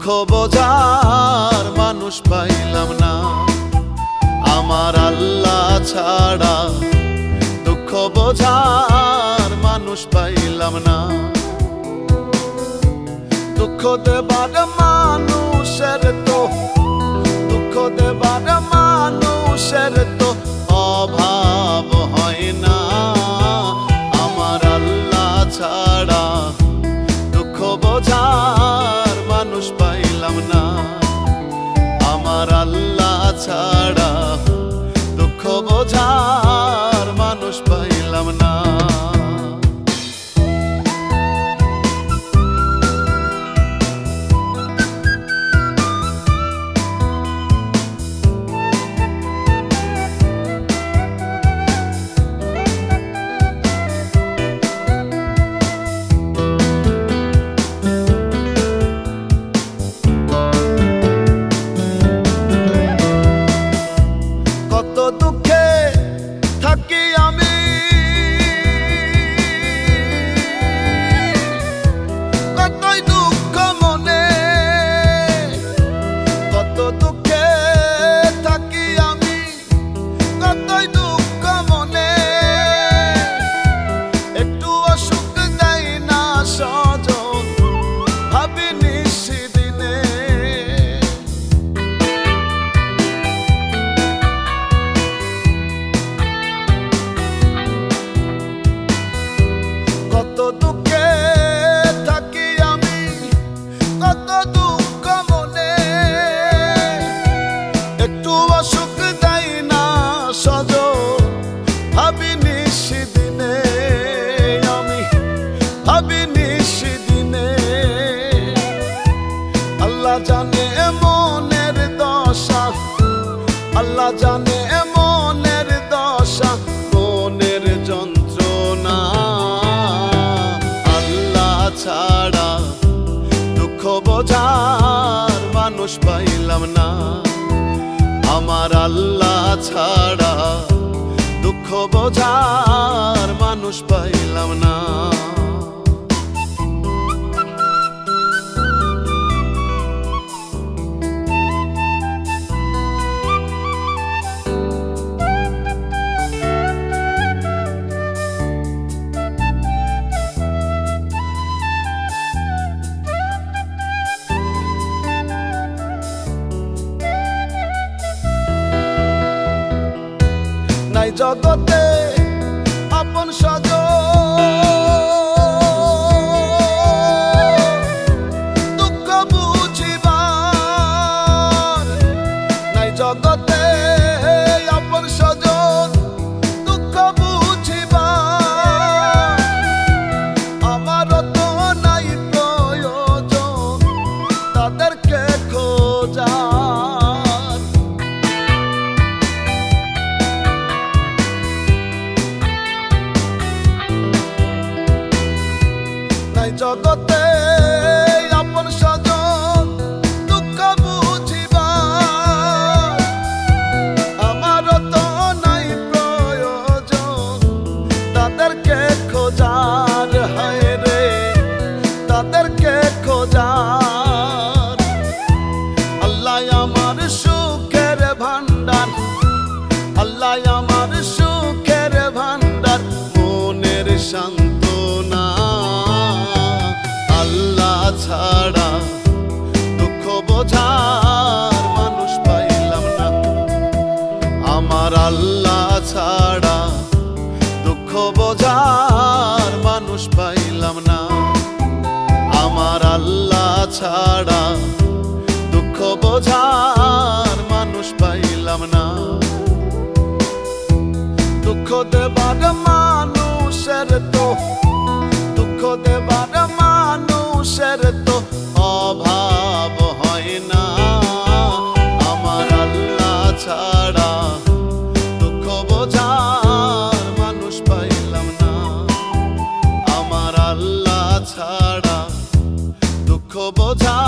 বোঝার মানুষ পাইলাম না। আমার আল্লাহ ছাড়া দুঃখ বোঝার মানুষ পাইলাম না। দুঃখ দেবার মানুষের তো দুঃখ দেবার মানুষের তো অভাব হয় না। আমার আল্লাহ ছাড়া দুঃখ বোঝার মানুষ পাইলাম না। আমার আল্লাহ ছাড়া দুঃখ বোঝার মানুষ পাইলাম না। কত দুঃখে থাকি আমি, কতই দুঃখ মনে, কত দুঃখে থাকি আমি, কতই দুঃখ মনে। একটু অসুখ দেয় না সজন, ভাবি নিশিদিনে। কত দুঃখে থাকি আমি, কত দুঃখ মনে। একটু অসুখ দেয় না সজন, ভাবি নিশিদিনে। আমি ভাবি নিশিদিনে। আল্লাহ জানে মনের দশা, আল্লাহ জানে মনের দশা, মনের যন্ত্রণা। আল্লাহ ছাড়া দুঃখ বোঝার মানুষ পাইলাম না। আমার আল্লাহ ছাড়া দুঃখ বোঝার মানুষ পাইলাম না। নাই জগতে আপন সজন, দুঃখ বুঝিবার। নাই জগতে আপন সজন, দুঃখ বুঝিবার। আমারও তো নাই প্রয়োজন তাদেরকে খোঁজার। নাই জগতে আপন সজন, দুঃখ বুঝিবার। আমারও তো নাই প্রয়োজন তাদেরকে খোঁজার। হায় রে তাদেরকে খোঁজার। আল্লাহ আমার সুখের ভান্ডার, আল্লাহ আমার সুখের ভান্ডার, মনের সান্ত্বনা। আল্লাহ ছাড়া দুঃখ বোঝার মানুষ পাইলাম না। আমার আল্লাহ ছাড়া দুঃখ বোঝার মানুষ পাইলাম না। আমার আল্লাহ ছাড়া দুঃখ বোঝার মানুষ পাইলাম না। দুঃখ দেবার মানুষের তো দুঃখ দেবার মানুষের তো অভাব হয় না। আমার আল্লাহ ছাড়া দুঃখ বোঝার মানুষ পাইলাম না। আমার আল্লাহ ছাড়া দুঃখ বোঝার